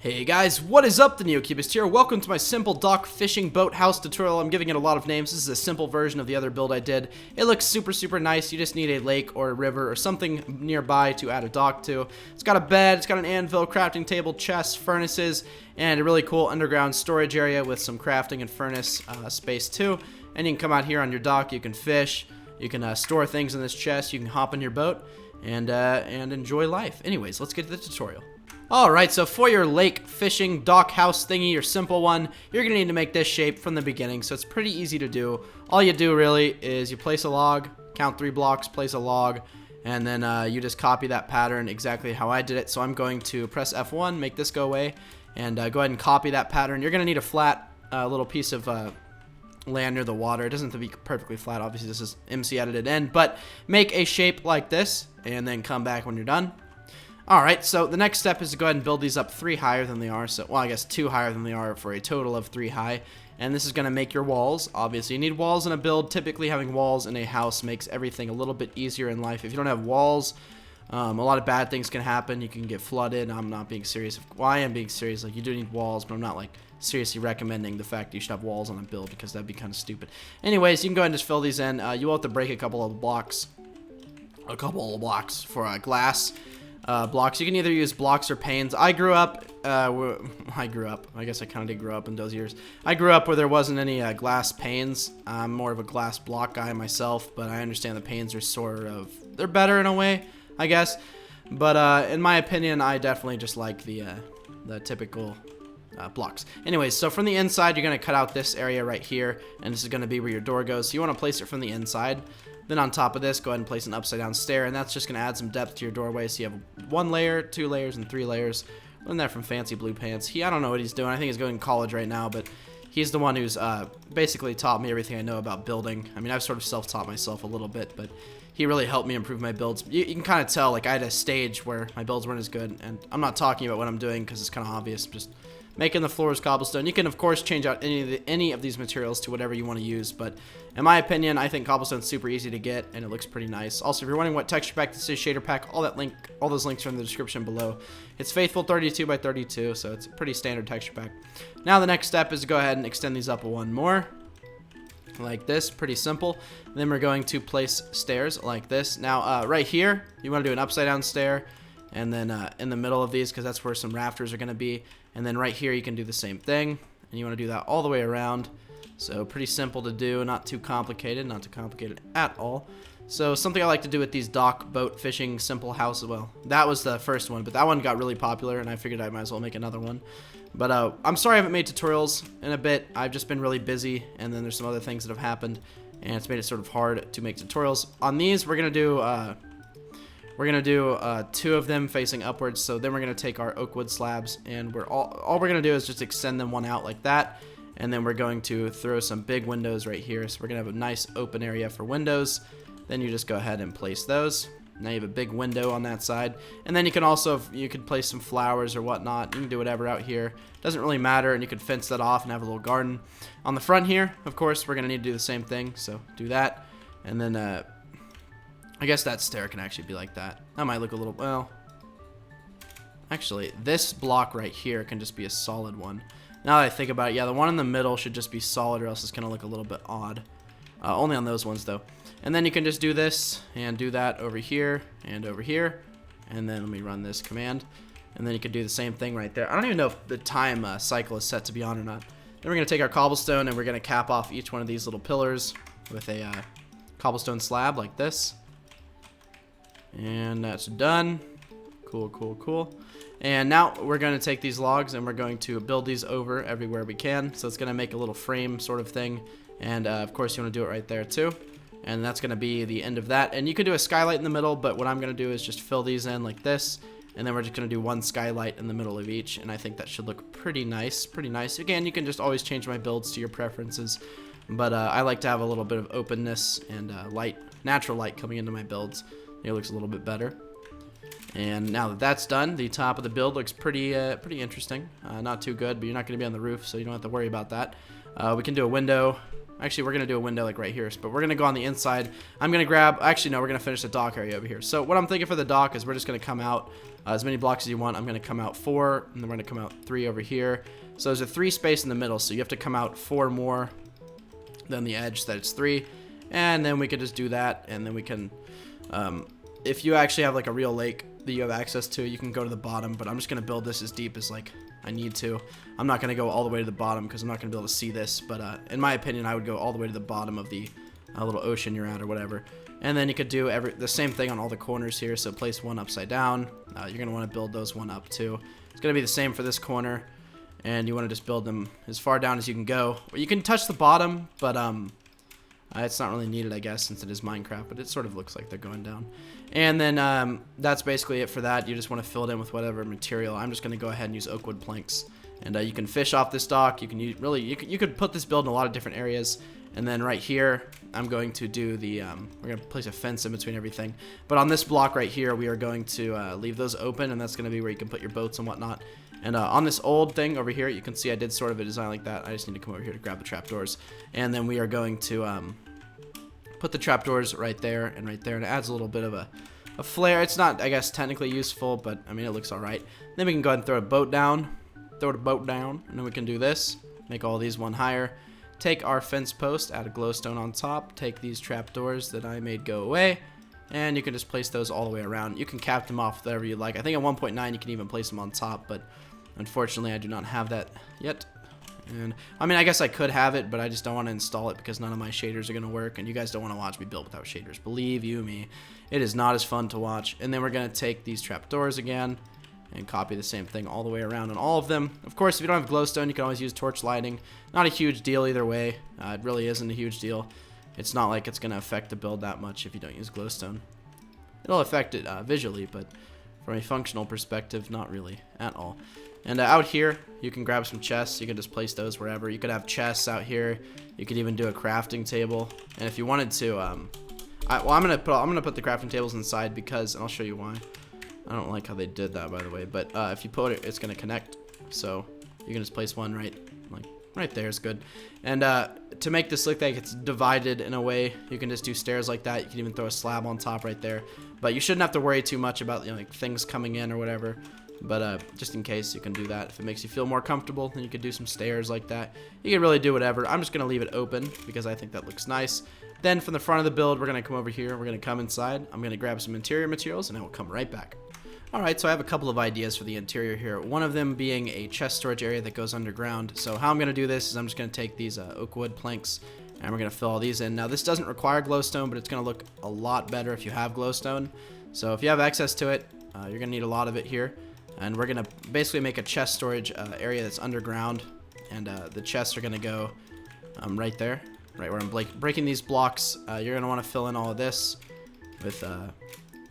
Hey guys, what is up? The NeoCubist here. Welcome to my simple dock fishing boat house tutorial. I'm giving it a lot of names. This is a simple version of the other build I did. It looks super nice. You just need a lake or a river or something nearby to add a dock to. It's got a bed, it's got an anvil, crafting table, chests, furnaces, and a really cool underground storage area with some crafting and furnace space too. And you can come out here on your dock, you can fish, you can store things in this chest, you can hop in your boat and enjoy life. Anyways, let's get to the tutorial. Alright, so for your lake fishing dock house thingy, your simple one, you're going to need to make this shape from the beginning, so it's pretty easy to do. All you do really is you place a log, count 3 blocks, place a log, and then you just copy that pattern exactly how I did it. So I'm going to press F1, make this go away, and go ahead and copy that pattern. You're going to need a flat little piece of land near the water. It doesn't have to be perfectly flat, obviously this is MC edited in, but make a shape like this, and then come back when you're done. Alright, so the next step is to go ahead and build these up 3 higher than they are. So, well, I guess 2 higher than they are for a total of 3 high. And this is going to make your walls. Obviously, you need walls in a build. Typically, having walls in a house makes everything a little bit easier in life. If you don't have walls, a lot of bad things can happen. You can get flooded. I'm not being serious. Well, I am being serious. Like, you do need walls, but I'm not, like, seriously recommending the fact that you should have walls on a build because that'd be kind of stupid. Anyways, you can go ahead and just fill these in. You will have to break a couple of blocks. For glass. Blocks. You can either use blocks or panes. I grew up, I guess I kind of did grow up in those years. I grew up where there wasn't any glass panes. I'm more of a glass block guy myself, but I understand the panes are sort of, they're better in a way, I guess. But in my opinion, I definitely just like the typical blocks. Anyways, so from the inside, you're going to cut out this area right here, and this is going to be where your door goes. So you want to place it from the inside. Then on top of this, go ahead and place an upside down stair, and that's just going to add some depth to your doorway. So you have 1 layer, 2 layers, and 3 layers. Learned that from Fancy Blue Pants. I don't know what he's doing. I think he's going to college right now, but he's the one who's basically taught me everything I know about building. I mean, I've sort of self-taught myself a little bit, but he really helped me improve my builds. You can kind of tell, like, I had a stage where my builds weren't as good, and I'm not talking about what I'm doing because it's kind of obvious. Just making the floors cobblestone. You can, of course, change out any of these materials to whatever you want to use, but in my opinion, I think cobblestone's super easy to get, and it looks pretty nice. Also, if you're wondering what texture pack this is, shader pack, all those links are in the description below. It's Faithful 32 by 32, so it's a pretty standard texture pack. Now, the next step is to go ahead and extend these up 1 more, like this, pretty simple. Then we're going to place stairs like this. Now, right here, you want to do an upside down stair, and then in the middle of these, because that's where some rafters are going to be. And then right here, you can do the same thing. And you want to do that all the way around. So pretty simple to do, not too complicated at all. So something I like to do with these dock, boat, fishing, simple houses, well, that was the first one, but that one got really popular, and I figured I might as well make another one. But I'm sorry I haven't made tutorials in a bit. I've just been really busy, and then there's some other things that have happened, and it's made it sort of hard to make tutorials. On these, we're going to do 2 of them facing upwards. So then we're going to take our oak wood slabs, and all we're going to do is just extend them one out like that. And then we're going to throw some big windows right here. So we're going to have a nice open area for windows. Then you just go ahead and place those. Now you have a big window on that side. And then you can also, you could place some flowers or whatnot. You can do whatever out here. Doesn't really matter, and you could fence that off and have a little garden. On the front here, of course, we're going to need to do the same thing. So do that. And then I guess that stair can actually be like that. That might look a little, well, actually, this block right here can just be a solid one. Now that I think about it, yeah, the one in the middle should just be solid, or else it's going to look a little bit odd. Only on those ones, though. And then you can just do this and do that over here and over here. And then let me run this command. And then you can do the same thing right there. I don't even know if the time cycle is set to be on or not. Then we're going to take our cobblestone, and we're going to cap off each one of these little pillars with a cobblestone slab like this. And that's done. Cool. And now we're going to take these logs, and we're going to build these over everywhere we can. So it's going to make a little frame sort of thing. And of course, you want to do it right there too. And that's going to be the end of that. And you could do a skylight in the middle, but what I'm going to do is just fill these in like this. And then we're just going to do 1 skylight in the middle of each. And I think that should look pretty nice. Again, you can just always change my builds to your preferences. But I like to have a little bit of openness and light, natural light coming into my builds. It looks a little bit better. And now that that's done, the top of the build looks pretty interesting. Not too good, but you're not going to be on the roof, so you don't have to worry about that. We can do a window. Actually, we're going to do a window like right here, but we're going to go on the inside. I'm going to grab, actually, no, we're going to finish the dock area over here. So what I'm thinking for the dock is we're just going to come out as many blocks as you want. I'm going to come out 4, and then we're going to come out 3 over here. So there's a 3 space in the middle, so you have to come out 4 more than the edge, so that's 3. And then we could just do that, and then we can, if you actually have like a real lake that you have access to, you can go to the bottom, but I'm just going to build this as deep as like I need to. I'm not going to go all the way to the bottom because I'm not going to be able to see this, but in my opinion, I would go all the way to the bottom of the little ocean you're at or whatever. And then you could do the same thing on all the corners here, so place one upside down. You're going to want to build those one up too. It's going to be the same for this corner, and you want to just build them as far down as you can go. You can touch the bottom, but it's not really needed, I guess, since it is Minecraft, but it sort of looks like they're going down. And then that's basically it for that. You just want to fill it in with whatever material. I'm just going to go ahead and use oak wood planks. And you can fish off this dock. You can use, really, you could put this build in a lot of different areas. And then right here, I'm going to do the, we're going to place a fence in between everything. But on this block right here, we are going to leave those open, and that's going to be where you can put your boats and whatnot. And on this old thing over here, you can see I did sort of a design like that. I just need to come over here to grab the trapdoors. And then we are going to put the trapdoors right there, and it adds a little bit of a flare. It's not, I guess, technically useful, but I mean, it looks all right. Then we can go ahead and throw the boat down, and then we can do this, make all these one higher, take our fence post, add a glowstone on top, take these trapdoors that I made go away, and you can just place those all the way around. You can cap them off whatever you like. I think at 1.9 you can even place them on top, but unfortunately I do not have that yet. And I mean, I guess I could have it, but I just don't want to install it because none of my shaders are going to work, and you guys don't want to watch me build without shaders. Believe you me, it is not as fun to watch. And then we're going to take these trapdoors again and copy the same thing all the way around on all of them. Of course, if you don't have glowstone, you can always use torch lighting. Not a huge deal either way. It really isn't a huge deal. It's not like it's going to affect the build that much if you don't use glowstone. It'll affect it visually, but from a functional perspective, not really at all. And out here, you can grab some chests. You can just place those wherever. You could have chests out here. You could even do a crafting table. And if you wanted to, I'm gonna put the crafting tables inside because, and I'll show you why. I don't like how they did that, by the way. But if you put it, it's gonna connect. So you can just place one right there is good. And to make this look like it's divided in a way, you can just do stairs like that. You can even throw a slab on top right there. But you shouldn't have to worry too much about, you know, like things coming in or whatever. But just in case, you can do that. If it makes you feel more comfortable, then you could do some stairs like that. You can really do whatever. I'm just going to leave it open because I think that looks nice. Then from the front of the build, we're going to come over here. We're going to come inside. I'm going to grab some interior materials, and I will come right back. Alright, so I have a couple of ideas for the interior here. One of them being a chest storage area that goes underground. So how I'm going to do this is I'm just going to take these oak wood planks, and we're going to fill all these in. Now, this doesn't require glowstone, but it's going to look a lot better if you have glowstone. So if you have access to it, you're going to need a lot of it here. And we're going to basically make a chest storage area that's underground. And the chests are going to go right there, right where I'm breaking these blocks. You're going to want to fill in all of this with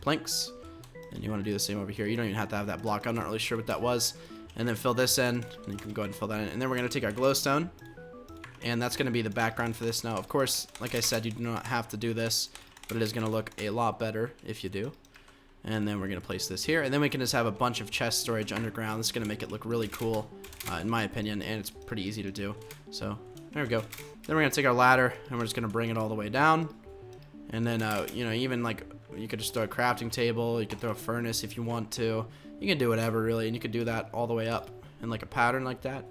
planks. And you want to do the same over here. You don't even have to have that block. I'm not really sure what that was. And then fill this in. And you can go ahead and fill that in. And then we're going to take our glowstone. And that's going to be the background for this. Now, of course, like I said, you do not have to do this. But it is going to look a lot better if you do. And then we're going to place this here. And then we can just have a bunch of chest storage underground. This is going to make it look really cool, in my opinion. And it's pretty easy to do. So, there we go. Then we're going to take our ladder. And we're just going to bring it all the way down. And then, you know, even like, you could just throw a crafting table. You could throw a furnace if you want to. You can do whatever, really. And you could do that all the way up in like a pattern like that.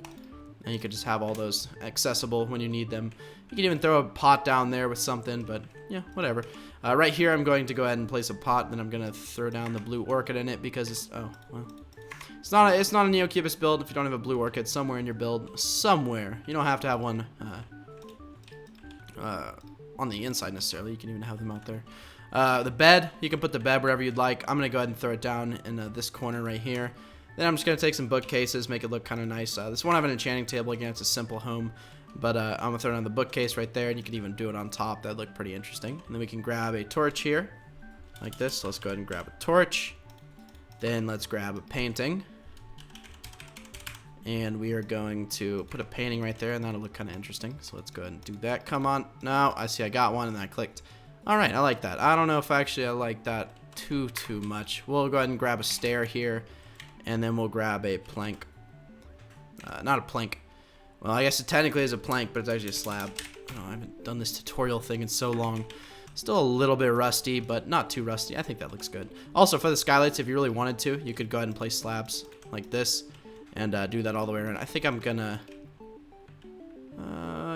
And you could just have all those accessible when you need them. You can even throw a pot down there with something, but yeah, whatever. Right here, I'm going to go ahead and place a pot. Then I'm going to throw down the blue orchid in it because it's, oh, well. It's not a Neocubus build if you don't have a blue orchid somewhere in your build. Somewhere. You don't have to have one on the inside necessarily. You can even have them out there. The bed, you can put the bed wherever you'd like. I'm going to go ahead and throw it down in this corner right here. Then I'm just going to take some bookcases, make it look kind of nice. This won't have an enchanting table. Again, it's a simple home. But I'm going to throw it on the bookcase right there, and you can even do it on top. That'd look pretty interesting. And then we can grab a torch here, like this. So let's go ahead and grab a torch. Then let's grab a painting. And we are going to put a painting right there, and that'll look kind of interesting. So let's go ahead and do that. Come on. No, I see I got one, and then I clicked. All right, I like that. I don't know if actually I like that too much. We'll go ahead and grab a stair here, and then we'll grab a plank. Not a plank. Well, I guess it technically is a plank, but it's actually a slab. Oh, I haven't done this tutorial thing in so long. Still a little bit rusty, but not too rusty. I think that looks good. Also, for the skylights, if you really wanted to, you could go ahead and place slabs like this and do that all the way around. I think I'm gonna...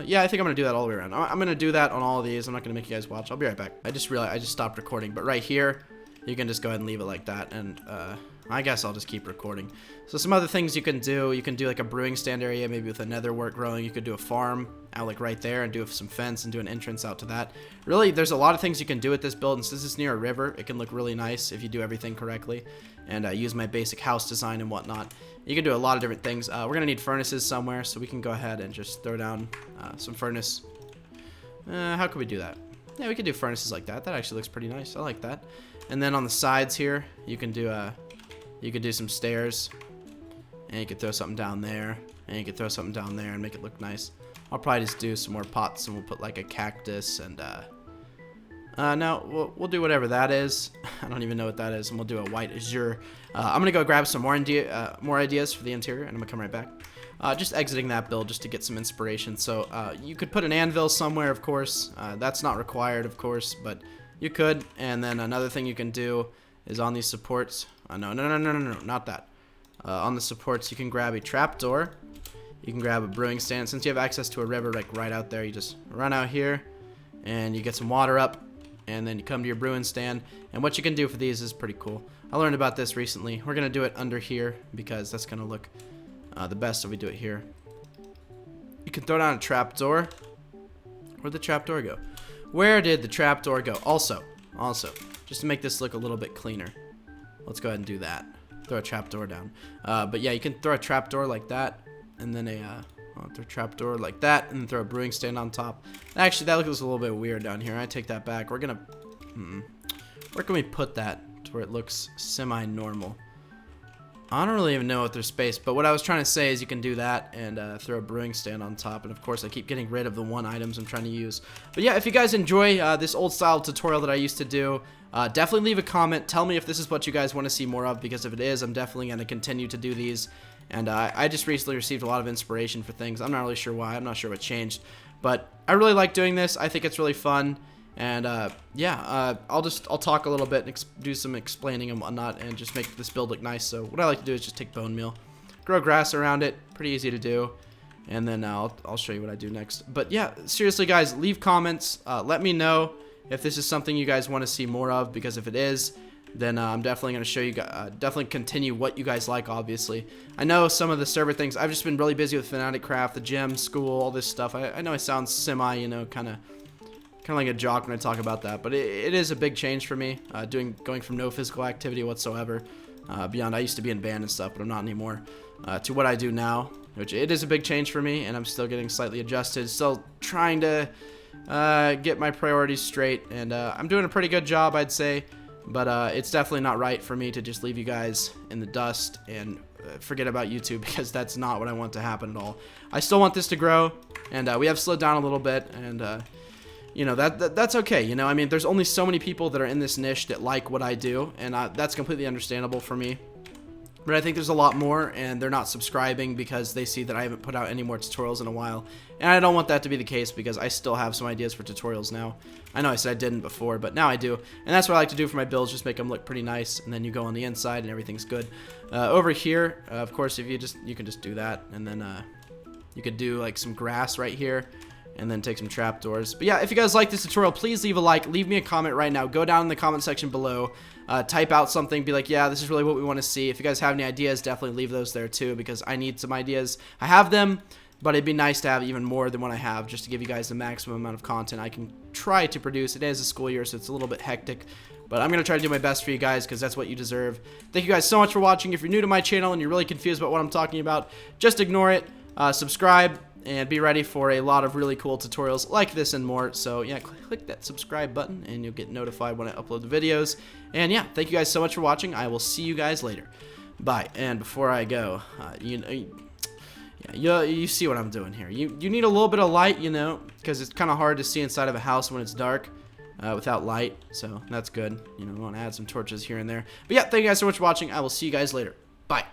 yeah, I think I'm gonna do that all the way around. I'm gonna do that on all of these. I'm not gonna make you guys watch. I'll be right back. I just realized I just stopped recording, but right here, you can just go ahead and leave it like that, and I guess I'll just keep recording. So some other things you can do like a brewing stand area, maybe with a nether wart growing. You could do a farm out like right there and do some fence and do an entrance out to that. Really, there's a lot of things you can do with this build, and since it's near a river, it can look really nice if you do everything correctly and use my basic house design and whatnot. You can do a lot of different things. We're gonna need furnaces somewhere, so we can go ahead and just throw down some furnace. How could we do that? Yeah, we could do furnaces like that. That actually looks pretty nice. I like that. And then on the sides here, you can do some stairs, and you could throw something down there, and you could throw something down there and make it look nice. I'll probably just do some more pots, and we'll put like a cactus and no, we'll do whatever that is. I don't even know what that is, and we'll do a white azure. I'm gonna go grab some more ideas for the interior, and I'm gonna come right back. Just exiting that build just to get some inspiration. So you could put an anvil somewhere, of course. That's not required, of course, but you could. And then another thing you can do is on these supports. No, not that. On the supports, you can grab a trapdoor. You can grab a brewing stand. Since you have access to a river like right out there, you just run out here, and you get some water up, and then you come to your brewing stand. And what you can do for these is pretty cool. I learned about this recently. We're gonna do it under here because that's gonna look the best if we do it here. You can throw down a trapdoor. Where'd the trapdoor go? Where did the trapdoor go? Also, just to make this look a little bit cleaner, let's go ahead and do that. Throw a trapdoor down. But yeah, you can throw a trapdoor like that, and then throw a trapdoor like that, and then throw a brewing stand on top. Actually, that looks a little bit weird down here. I take that back. We're gonna... where can we put that to where it looks semi-normal? I don't really even know if there's space, but what I was trying to say is you can do that and throw a brewing stand on top, and of course I keep getting rid of the one items I'm trying to use. But yeah, if you guys enjoy this old style tutorial that I used to do, definitely leave a comment. Tell me if this is what you guys want to see more of, because if it is, I'm definitely going to continue to do these. And I just recently received a lot of inspiration for things. I'm not really sure why. I'm not sure what changed, but I really like doing this. I think it's really fun. And yeah, I'll talk a little bit and do some explaining and whatnot, and just make this build look nice. So what I like to do is just take bone meal, grow grass around it, pretty easy to do, and then I'll show you what I do next. But yeah, seriously guys, leave comments, let me know if this is something you guys want to see more of, because if it is, then I'm definitely going to show you guys, definitely continue what you guys like, obviously. I know some of the server things, I've just been really busy with Fanatic Craft, the gym, school, all this stuff. I know I sound semi, you know, kind of like a jock when I talk about that, but it is a big change for me, going from no physical activity whatsoever, beyond I used to be in band and stuff, but I'm not anymore, to what I do now, which it is a big change for me, and I'm still getting slightly adjusted, still trying to get my priorities straight, and I'm doing a pretty good job, I'd say, but it's definitely not right for me to just leave you guys in the dust and forget about YouTube, because that's not what I want to happen at all. I still want this to grow, and we have slowed down a little bit, and you know, that's okay. You know, I mean, there's only so many people that are in this niche that like what I do, and that's completely understandable for me. But I think there's a lot more, and they're not subscribing because they see that I haven't put out any more tutorials in a while. And I don't want that to be the case, because I still have some ideas for tutorials now. I know I said I didn't before, but now I do. And that's what I like to do for my builds, just make them look pretty nice, and then you go on the inside and everything's good. Over here, of course, if you can just do that, and then you could do like some grass right here, and then take some trapdoors. But yeah, if you guys like this tutorial, please leave a like, leave me a comment right now, go down in the comment section below, type out something, be like, yeah, this is really what we want to see. If you guys have any ideas, definitely leave those there too, because I need some ideas. I have them, but it'd be nice to have even more than what I have, just to give you guys the maximum amount of content I can try to produce. It is a school year, so it's a little bit hectic, but I'm going to try to do my best for you guys, because that's what you deserve. Thank you guys so much for watching. If you're new to my channel and you're really confused about what I'm talking about, just ignore it, subscribe, and be ready for a lot of really cool tutorials like this and more. So yeah, click that subscribe button and you'll get notified when I upload the videos. And yeah, thank you guys so much for watching. I will see you guys later. Bye. And before I go, you see what I'm doing here. You need a little bit of light, you know, because it's kind of hard to see inside of a house when it's dark without light. So that's good. You know, we want to add some torches here and there. But yeah, thank you guys so much for watching. I will see you guys later. Bye.